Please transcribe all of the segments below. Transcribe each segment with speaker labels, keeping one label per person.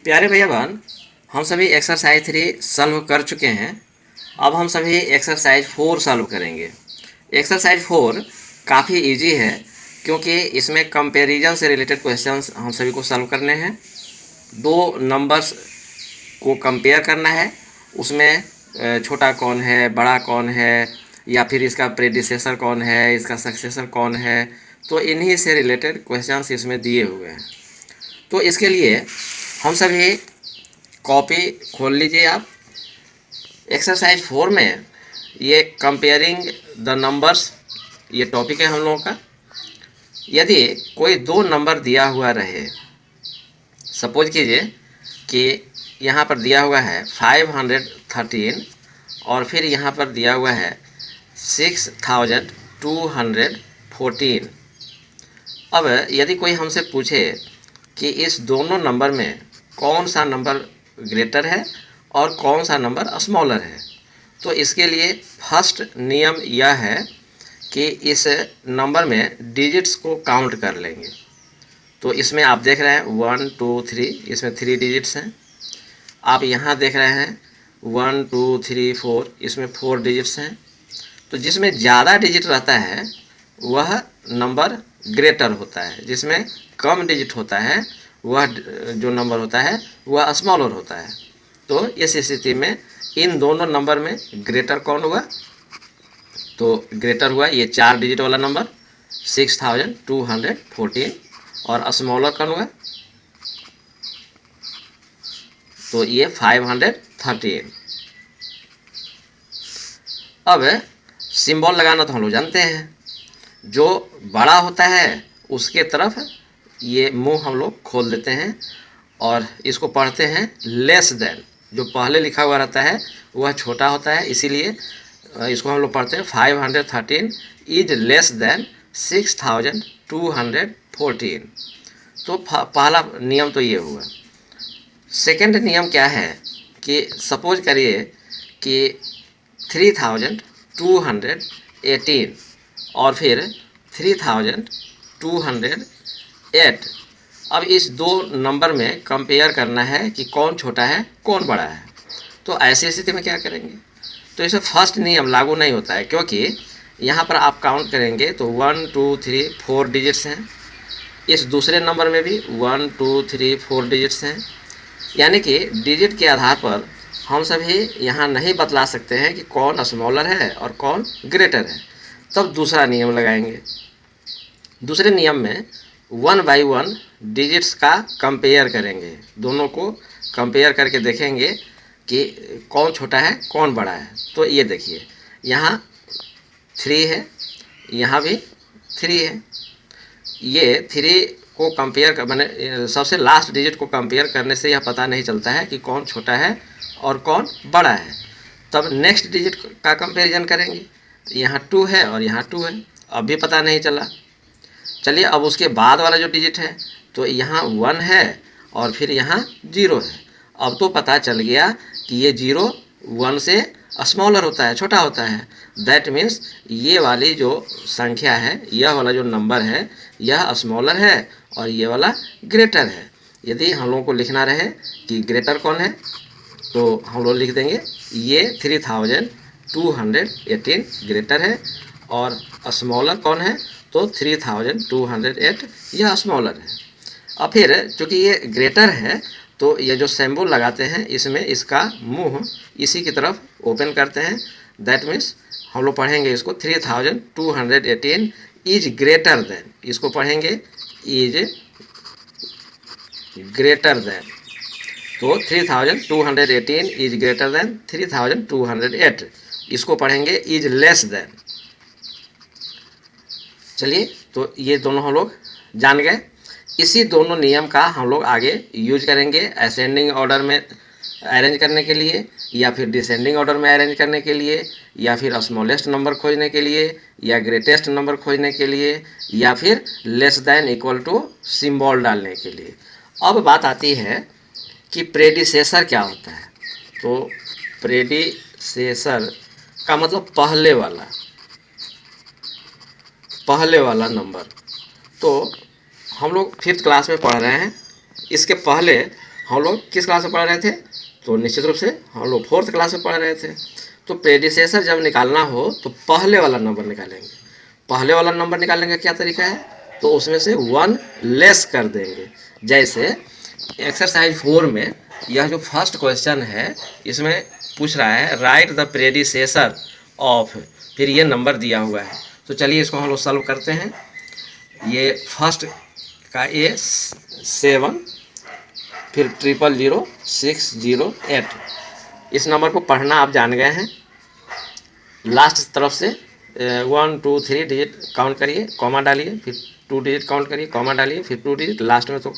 Speaker 1: प्यारे भैया बहन, हम सभी एक्सरसाइज 3 सॉल्व कर चुके हैं। अब हम सभी एक्सरसाइज 4 सॉल्व करेंगे। एक्सरसाइज 4 काफ़ी इजी है क्योंकि इसमें कंपैरिजन से रिलेटेड क्वेश्चंस हम सभी को सॉल्व करने हैं। दो नंबर्स को कंपेयर करना है, उसमें छोटा कौन है, बड़ा कौन है, या फिर इसका प्रेडिसेसर कौन है, इसका सक्सेसर कौन है। तो इन्हीं से रिलेटेड क्वेश्चंस इसमें दिए हुए हैं। तो इसके लिए हम सभी कॉपी खोल लीजिए आप। एक्सरसाइज 4 में ये कंपेयरिंग द नंबर्स ये टॉपिक है हम लोगों का। यदि कोई दो नंबर दिया हुआ रहे, सपोज कीजिए कि यहाँ पर दिया हुआ है 513 और फिर यहाँ पर दिया हुआ है 6214। अब यदि कोई हमसे पूछे कि इस दोनों नंबर में कौन सा नंबर ग्रेटर है और कौन सा नंबर स्मॉलर है, तो इसके लिए फर्स्ट नियम यह है कि इस नंबर में डिजिट्स को काउंट कर लेंगे। तो इसमें आप देख रहे हैं 1 2 3, इसमें 3 डिजिट्स हैं। आप यहाँ देख रहे हैं 1 2 3 4, इसमें 4 डिजिट्स हैं। तो जिसमें ज़्यादा डिजिट रहता है वह नंबर ग्रेटर होता है, जिसमें कम डिजिट होता है वह जो नंबर होता है वह स्मॉलर होता है। तो इस स्थिति में इन दोनों नंबर में ग्रेटर कौन हुआ? तो ग्रेटर हुआ ये 4 डिजिट वाला नंबर 6214, और स्मॉलर कौन हुआ? तो ये 513। अब सिंबल लगाना तो हम लोग जानते हैं, जो बड़ा होता है उसके तरफ ये मुंह हम लोग खोल देते हैं और इसको पढ़ते हैं लेस देन। जो पहले लिखा हुआ रहता है वह छोटा होता है, इसीलिए इसको हम लोग पढ़ते हैं 513 इज लेस देन 6214। तो पहला नियम तो ये हुआ। सेकंड नियम क्या है कि सपोज करिए कि 3218 और फिर 3208। अब इस दो नंबर में कंपेयर करना है कि कौन छोटा है कौन बड़ा है। तो ऐसी स्थिति में क्या करेंगे? तो इसे फर्स्ट नियम लागू नहीं होता है, क्योंकि यहाँ पर आप काउंट करेंगे तो 1 2 3 4 डिजिट्स हैं। इस दूसरे नंबर में भी 1 2 3 4 डिजिट्स हैं। यानी कि डिजिट के आधार पर हम सभी यहाँ नहीं बतला सकते हैं कि कौन स्मॉलर है और कौन ग्रेटर है। तब दूसरा नियम लगाएंगे। दूसरे नियम में 1 बाई 1 डिजिट्स का कंपेयर करेंगे, दोनों को कंपेयर करके देखेंगे कि कौन छोटा है कौन बड़ा है। तो ये देखिए यहाँ 3 है, यहाँ भी 3 है। ये 3 को कंपेयर कर मैंने सबसे लास्ट डिजिट को कंपेयर करने से यह पता नहीं चलता है कि कौन छोटा है और कौन बड़ा है। तब नेक्स्ट डिजिट का कंपैरिजन करेंगे, यहाँ 2 है और यहाँ 2 है, अब भी पता नहीं चला। चलिए अब उसके बाद वाला जो डिजिट है तो यहाँ 1 है और फिर यहाँ 0 है। अब तो पता चल गया कि ये 0 1 से स्मॉलर होता है, छोटा होता है। दैट मीन्स ये वाली जो संख्या है, यह वाला जो नंबर है यह स्मॉलर है और ये वाला ग्रेटर है। यदि हम लोगों को लिखना रहे कि ग्रेटर कौन है तो हम लोग लिख देंगे ये 3218 ग्रेटर है, और स्मॉलर कौन है तो 3208 यह स्मॉलर है। और फिर चूँकि ये ग्रेटर है तो ये जो सिंबल लगाते हैं इसमें इसका मुंह इसी की तरफ ओपन करते हैं। दैट मीन्स हम लोग पढ़ेंगे इसको 3218 इज ग्रेटर देन, इसको पढ़ेंगे इज ग्रेटर देन। तो 3218 इज ग्रेटर देन 3208, इसको पढ़ेंगे इज लेस देन। चलिए तो ये दोनों हम लोग जान गए। इसी दोनों नियम का हम लोग आगे यूज करेंगे असेंडिंग ऑर्डर में अरेंज करने के लिए, या फिर डिसेंडिंग ऑर्डर में अरेंज करने के लिए, या फिर स्मॉलेस्ट नंबर खोजने के लिए, या ग्रेटेस्ट नंबर खोजने के लिए, या फिर less than equal to symbol डालने के लिए। अब बात आती है कि प्रेडिसेसर क्या होता है। तो प्रेडिसेसर का मतलब पहले वाला नंबर। तो हम लोग 5th क्लास में पढ़ रहे हैं, इसके पहले हम लोग किस क्लास में पढ़ रहे थे? तो निश्चित रूप से हम लोग 4th क्लास में पढ़ रहे थे। तो प्रेडिसेसर जब निकालना हो तो पहले वाला नंबर निकालेंगे। पहले वाला नंबर निकालने का क्या तरीका है? तो उसमें से 1 लेस कर देंगे। जैसे एक्सरसाइज 4 में यह जो फर्स्ट क्वेश्चन है इसमें पूछ रहा है राइट द प्रेडिसेसर ऑफ, फिर ये नंबर दिया हुआ है। तो चलिए इसको हम लोग सॉल्व करते हैं। ये फर्स्ट का ए 7, फिर 000608। इस नंबर को पढ़ना आप जान गए हैं। लास्ट तरफ से 1 2 3 डिजिट काउंट करिए, कॉमा डालिए, फिर 2 डिजिट काउंट करिए, कॉमा डालिए, फिर 2 डिजिट, लास्ट में तो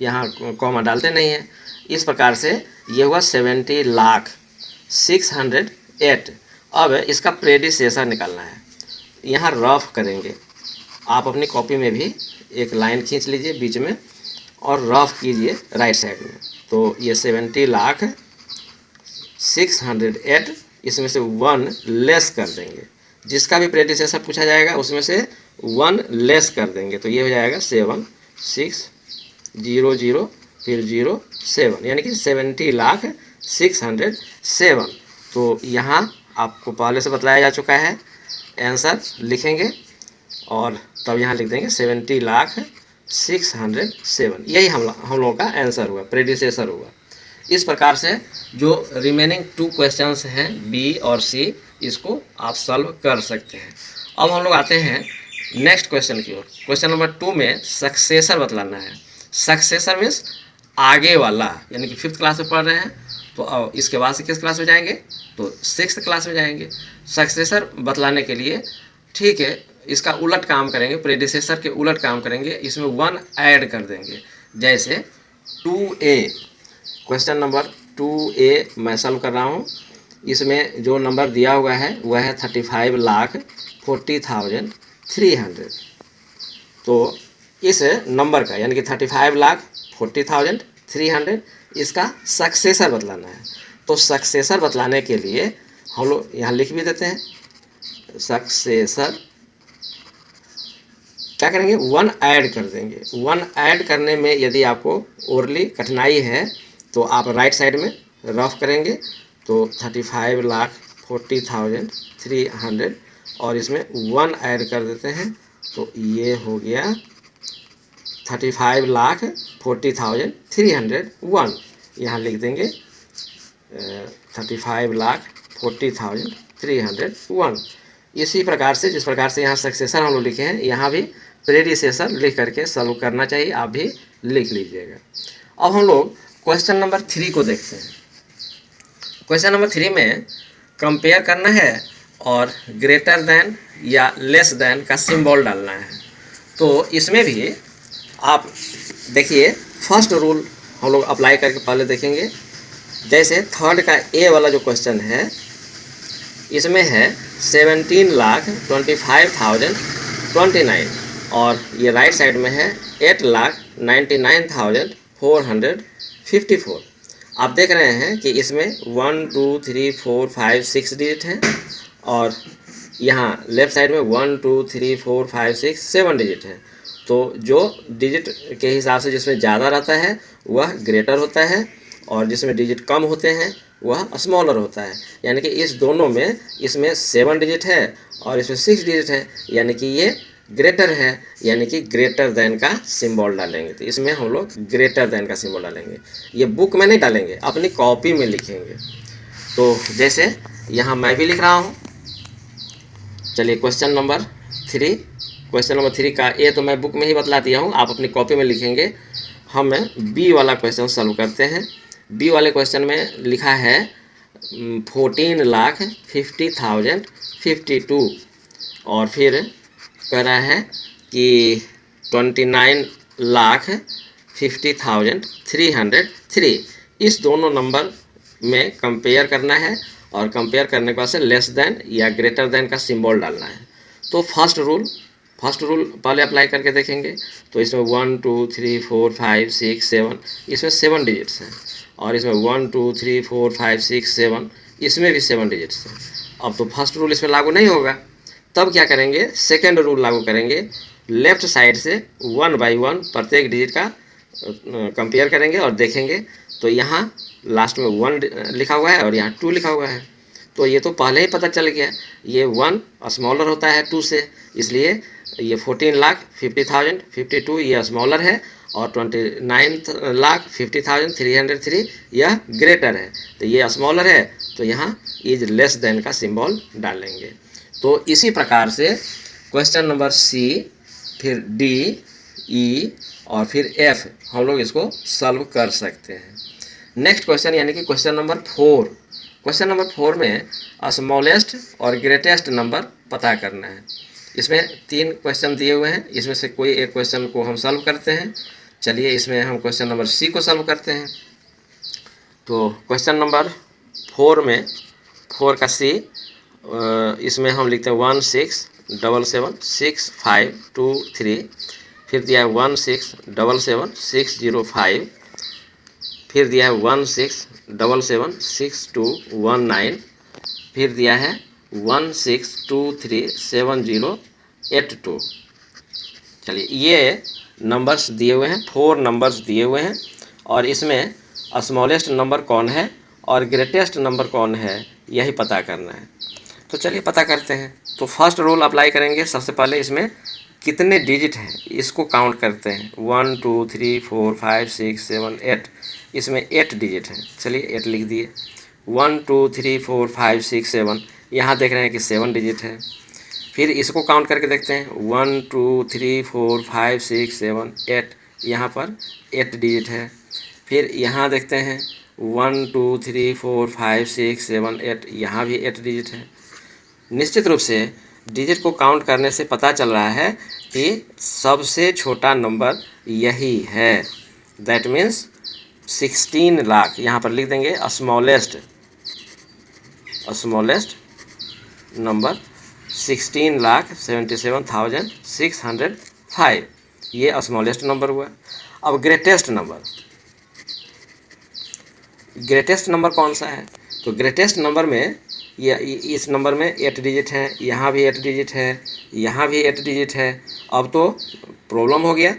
Speaker 1: यहाँ कॉमा डालते नहीं हैं। इस प्रकार से ये हुआ 70,0608। अब इसका प्रेडिसेसर निकालना है। यहाँ रफ करेंगे। आप अपनी कॉपी में भी एक लाइन खींच लीजिए बीच में और रफ कीजिए राइट साइड में। तो ये 70,0608, इसमें से 1 लेस कर देंगे। जिसका भी प्रेडिसेसर पूछा जाएगा उसमें से 1 लेस कर देंगे। तो ये हो जाएगा 7600 फिर 07, यानी कि 70,0607। तो यहाँ आपको पहले से बताया जा चुका है। आंसर लिखेंगे और तब यहाँ लिख देंगे 70,0607। यही हम लोगों का आंसर हुआ, प्रेडिसेसर हुआ। इस प्रकार से जो रिमेनिंग 2 क्वेश्चंस हैं बी और सी, इसको आप सॉल्व कर सकते हैं। अब हम लोग आते हैं नेक्स्ट क्वेश्चन की ओर। क्वेश्चन नंबर 2 में सक्सेसर बतलाना है। सक्सेसर मीन्स आगे वाला, यानी कि 5th क्लास में पढ़ रहे हैं तो अब इसके बाद से किस क्लास में जाएंगे? तो 6th क्लास में जाएंगे। सक्सेसर बतलाने के लिए ठीक है इसका उलट काम करेंगे, प्रेडिसेसर के उलट काम करेंगे। इसमें 1 ऐड कर देंगे। जैसे 2A, क्वेश्चन नंबर 2A मैं सॉल्व कर रहा हूँ। इसमें जो नंबर दिया हुआ है वह है 35,40,300। तो इस नंबर का यानी कि 35,40,300 इसका सक्सेसर बतलाना है। तो सक्सेसर बतलाने के लिए हम लोग यहाँ लिख भी देते हैं। सक्सेसर क्या करेंगे? 1 ऐड कर देंगे। 1 ऐड करने में यदि आपको ओरली कठिनाई है तो आप राइट साइड में रफ करेंगे। तो 35,40,300 और इसमें 1 ऐड कर देते हैं। तो ये हो गया 35,40,301। यहाँ लिख देंगे 35,40,301। इसी प्रकार से जिस प्रकार से यहाँ सक्सेसर हम लोग लिखे हैं, यहाँ भी प्रेडिसेसर लिख करके सॉल्व करना चाहिए। आप भी लिख लीजिएगा। अब हम लोग क्वेश्चन नंबर 3 को देखते हैं। क्वेश्चन नंबर 3 में कंपेयर करना है और ग्रेटर देन या लेस देन का सिंबल डालना है। तो इसमें भी आप देखिए फर्स्ट रूल हम लोग अप्लाई करके पहले देखेंगे। जैसे 3rd का ए वाला जो क्वेश्चन है इसमें है 17,25,029 और ये राइट साइड में है 8,99,454। आप देख रहे हैं कि इसमें 1 2 3 4 5 6 डिजिट हैं और यहाँ लेफ्ट साइड में 1 2 3 4 5 6 7 डिजिट हैं। तो जो डिजिट के हिसाब से जिसमें ज़्यादा रहता है वह ग्रेटर होता है और जिसमें डिजिट कम होते हैं वह स्मॉलर होता है। यानी कि इस दोनों में इसमें 7 डिजिट है और इसमें 6 डिजिट है, यानी कि ये ग्रेटर है, यानी कि ग्रेटर देन का सिंबल डालेंगे। तो इसमें हम लोग ग्रेटर देन का सिंबल डालेंगे। ये बुक में नहीं डालेंगे, अपनी कॉपी में लिखेंगे। तो जैसे यहाँ मैं भी लिख रहा हूँ। चलिए क्वेश्चन नंबर 3 का ए तो मैं बुक में ही बतला दिया हूँ, आप अपनी कॉपी में लिखेंगे। हम बी वाला क्वेश्चन सॉल्व करते हैं। बी वाले क्वेश्चन में लिखा है 14,50,052 और फिर कह रहा है कि 29,50,303। इस दोनों नंबर में कंपेयर करना है और कंपेयर करने के बाद से लेस देन या ग्रेटर देन का सिंबल डालना है। तो फर्स्ट रूल पहले अप्लाई करके देखेंगे। तो इसमें 1 2 3 4 5 6 7 इसमें 7 डिजिट्स हैं और इसमें 1 2 3 4 5 6 7 इसमें भी 7 डिजिट्स हैं। अब तो फर्स्ट रूल इसमें लागू नहीं होगा। तब क्या करेंगे? सेकंड रूल लागू करेंगे। लेफ्ट साइड से 1 बाई 1 प्रत्येक डिजिट का कंपेयर करेंगे और देखेंगे। तो यहाँ लास्ट में 1 लिखा हुआ है और यहाँ 2 लिखा हुआ है, तो ये तो पहले ही पता चल गया, ये 1 स्मॉलर होता है 2 से, इसलिए ये 14,50,000 52 ये स्मॉलर है और 29,50,303 यह ग्रेटर है। तो ये स्मॉलर है तो यहाँ इज लेस देन का सिंबल डालेंगे। तो इसी प्रकार से क्वेश्चन नंबर सी, फिर डी, ई और फिर एफ हम लोग इसको सॉल्व कर सकते हैं। नेक्स्ट क्वेश्चन यानी कि क्वेश्चन नंबर 4। क्वेश्चन नंबर 4 में स्मॉलेस्ट और ग्रेटेस्ट नंबर पता करना है। इसमें 3 क्वेश्चन दिए हुए हैं, इसमें से कोई एक क्वेश्चन को हम सॉल्व करते हैं। चलिए इसमें हम क्वेश्चन नंबर सी को सॉल्व करते हैं। तो क्वेश्चन नंबर 4 में 4 का सी, इसमें हम लिखते हैं 16776523, फिर दिया है 16776605, फिर दिया है 16776219, फिर दिया है 16237082। चलिए ये नंबर्स दिए हुए हैं, 4 नंबर्स दिए हुए हैं और इसमें स्मॉलेस्ट नंबर कौन है और ग्रेटेस्ट नंबर कौन है यही पता करना है। तो चलिए पता करते हैं। तो फर्स्ट रूल अप्लाई करेंगे। सबसे पहले इसमें कितने डिजिट हैं इसको काउंट करते हैं। 1 2 3 4 5 6 7 8, इसमें 8 डिजिट हैं। चलिए 8 लिख दिए। 1 2 3 4 5 6 7, यहाँ देख रहे हैं कि 7 डिजिट है। फिर इसको काउंट करके देखते हैं 1 2 3 4 5 6 7 8, यहाँ पर 8 डिजिट है। फिर यहाँ देखते हैं 1 2 3 4 5 6 7 8, यहाँ भी 8 डिजिट है। निश्चित रूप से डिजिट को काउंट करने से पता चल रहा है कि सबसे छोटा नंबर यही है। दैट मीन्स 16 लाख, यहाँ पर लिख देंगे स्मॉलेस्ट नंबर 16,77,605, ये स्मॉलेस्ट नंबर हुआ। अब ग्रेटेस्ट नंबर कौन सा है? तो ग्रेटेस्ट नंबर में ये इस नंबर में 8 डिजिट हैं, यहाँ भी 8 डिजिट है, यहाँ भी 8 डिजिट है। अब तो प्रॉब्लम हो गया,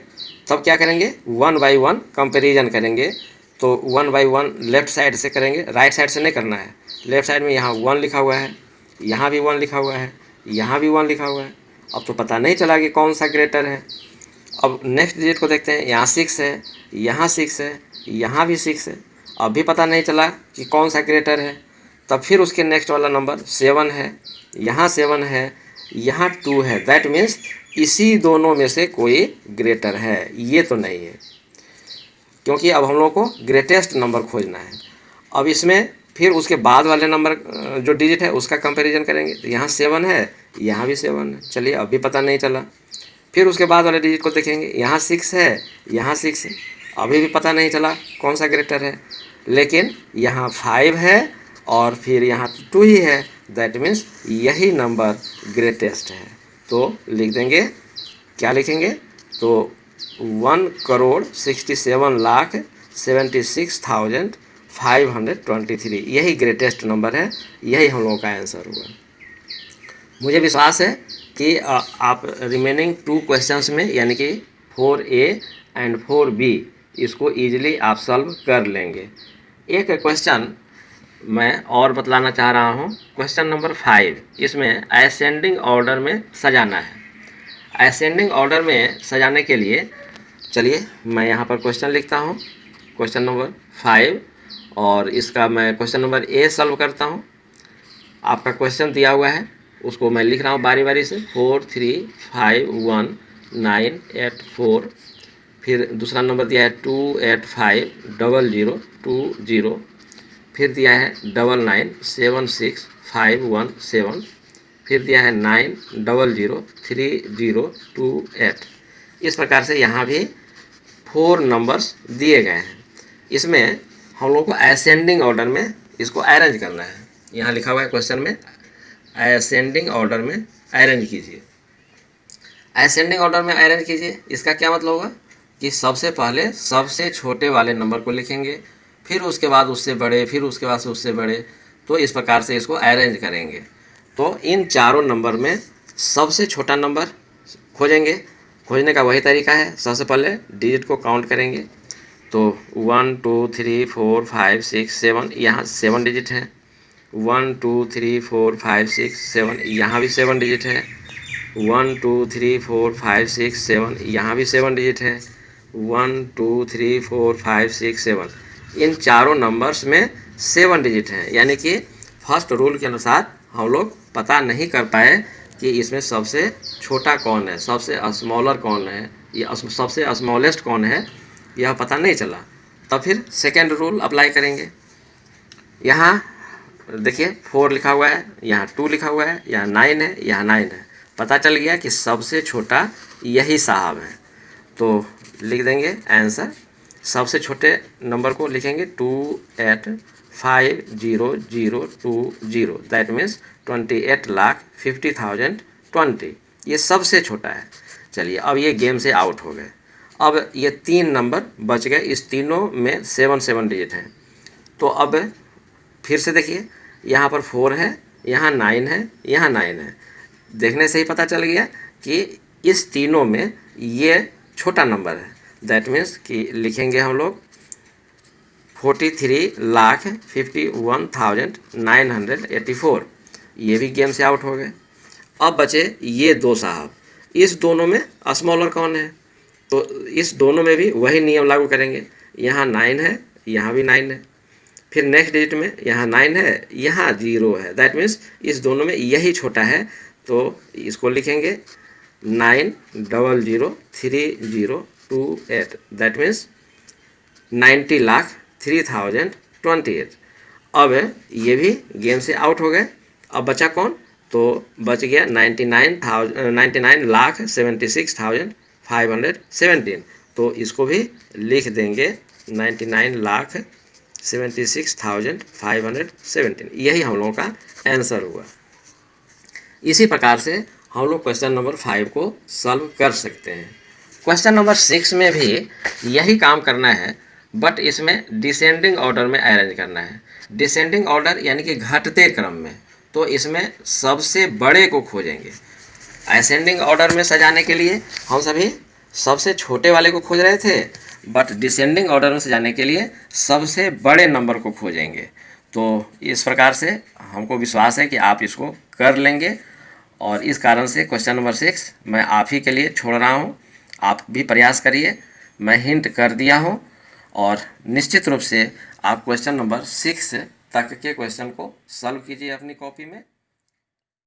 Speaker 1: तब क्या करेंगे 1 बाई 1 कंपैरिजन करेंगे। तो 1 बाई 1 लेफ़्ट साइड से करेंगे, राइट साइड से नहीं करना है। लेफ़्ट साइड में यहाँ 1 लिखा हुआ है, यहाँ भी 1 लिखा हुआ है, यहाँ भी 1 लिखा हुआ है। अब तो पता नहीं चला कि कौन सा ग्रेटर है। अब नेक्स्ट डिजिट को देखते हैं, यहाँ 6 है, यहाँ 6 है, यहाँ भी 6 है। अब भी पता नहीं चला कि कौन सा ग्रेटर है। तब फिर उसके नेक्स्ट वाला नंबर 7 है, यहाँ 7 है, यहाँ 2 है। दैट मीन्स इसी दोनों में से कोई ग्रेटर है, ये तो नहीं है, क्योंकि अब हम लोग को ग्रेटेस्ट नंबर खोजना है। अब इसमें फिर उसके बाद वाले नंबर जो डिजिट है उसका कंपैरिजन करेंगे। तो यहाँ 7 है, यहाँ भी 7 है। चलिए अब भी पता नहीं चला। फिर उसके बाद वाले डिजिट को देखेंगे, यहाँ 6 है, यहाँ 6 है। अभी भी पता नहीं चला कौन सा ग्रेटर है, लेकिन यहाँ 5 है और फिर यहाँ 2 ही है। दैट मीन्स यही नंबर ग्रेटेस्ट है। तो लिख देंगे, क्या लिखेंगे? तो 1,67,76,523 यही ग्रेटेस्ट नंबर है, यही हम लोगों का आंसर हुआ। मुझे विश्वास है कि आप रिमेनिंग 2 क्वेश्चंस में यानी कि 4A एंड 4B इसको ईजिली आप सॉल्व कर लेंगे। एक क्वेश्चन मैं और बतलाना चाह रहा हूँ, क्वेश्चन नंबर 5। इसमें असेंडिंग ऑर्डर में सजाना है। असेंडिंग ऑर्डर में सजाने के लिए चलिए मैं यहाँ पर क्वेश्चन लिखता हूँ, क्वेश्चन नंबर 5, और इसका मैं क्वेश्चन नंबर A सॉल्व करता हूँ। आपका क्वेश्चन दिया हुआ है उसको मैं लिख रहा हूँ बारी बारी से। 4351984, फिर दूसरा नंबर दिया है 2850020, फिर दिया है 99765117, फिर दिया है 9003028। इस प्रकार से यहाँ भी 4 नंबर्स दिए गए हैं। इसमें हम लोग को असेंडिंग ऑर्डर में इसको अरेंज करना है। यहाँ लिखा हुआ है क्वेश्चन में, असेंडिंग ऑर्डर में अरेंज कीजिए। असेंडिंग ऑर्डर में अरेंज कीजिए, इसका क्या मतलब होगा कि सबसे पहले सबसे छोटे वाले नंबर को लिखेंगे, फिर उसके बाद उससे बड़े, फिर उसके बाद उससे बड़े। तो इस प्रकार से इसको अरेंज करेंगे। तो इन चारों नंबर में सबसे छोटा नंबर खोजेंगे। खोजने का वही तरीका है, सबसे पहले डिजिट को काउंट करेंगे। तो 1 2 3 4 5 6 7 यहाँ 7 डिजिट है। 1 2 3 4 5 6 7 यहाँ भी 7 डिजिट है। 1 2 3 4 5 6 7 यहाँ भी 7 डिजिट है। 1 2 3 4 5 6 7 इन चारों नंबर्स में 7 डिजिट हैं। यानी कि फर्स्ट रूल के अनुसार हम लोग पता नहीं कर पाए कि इसमें सबसे छोटा कौन है, सबसे स्मॉलर कौन है, या सबसे स्मॉलेस्ट कौन है, यह पता नहीं चला। तब फिर सेकेंड रूल अप्लाई करेंगे। यहाँ देखिए 4 लिखा हुआ है, यहाँ 2 लिखा हुआ है, यहाँ 9 है, यहाँ 9 है। पता चल गया कि सबसे छोटा यही साहब है। तो लिख देंगे आंसर। सबसे छोटे नंबर को लिखेंगे 2850,020, दैट मीन्स 28,50,020। ये सबसे छोटा है। चलिए अब ये गेम से आउट हो गए। अब ये 3 नंबर बच गए, इस तीनों में 7 डिजिट हैं। तो अब फिर से देखिए, यहाँ पर 4 है, यहाँ 9 है, यहाँ 9 है। देखने से ही पता चल गया कि इस तीनों में ये छोटा नंबर है। दैट मीन्स कि लिखेंगे हम लोग 43,51,984। ये भी गेम से आउट हो गए। अब बचे ये दो साहब। इस दोनों में स्मॉलर कौन है? तो इस दोनों में भी वही नियम लागू करेंगे। यहाँ 9 है, यहाँ भी 9 है। फिर नेक्स्ट डिजिट में यहाँ 9 है, यहाँ 0 है। दैट मीन्स इस दोनों में यही छोटा है। तो इसको लिखेंगे 900,3028। That means 90,03,028। अब ये भी गेम से आउट हो गए। अब बचा कौन? तो बच गया 99,76,517। तो इसको भी लिख देंगे 99,76,517। यही हम लोगों का आंसर हुआ। इसी प्रकार से हम लोग क्वेश्चन नंबर 5 को सॉल्व कर सकते हैं। क्वेश्चन नंबर 6 में भी यही काम करना है, बट इसमें डिसेंडिंग ऑर्डर में अरेंज करना है। डिसेंडिंग ऑर्डर यानी कि घटते क्रम में। तो इसमें सबसे बड़े को खोजेंगे। असेंडिंग ऑर्डर में सजाने के लिए हम सभी सबसे छोटे वाले को खोज रहे थे, बट डिसेंडिंग ऑर्डर में सजाने के लिए सबसे बड़े नंबर को खोजेंगे। तो इस प्रकार से हमको विश्वास है कि आप इसको कर लेंगे। और इस कारण से क्वेश्चन नंबर 6 मैं आप ही के लिए छोड़ रहा हूँ। आप भी प्रयास करिए। मैं हिंट कर दिया हूँ और निश्चित रूप से आप क्वेश्चन नंबर 6 तक के क्वेश्चन को सॉल्व कीजिए अपनी कॉपी में।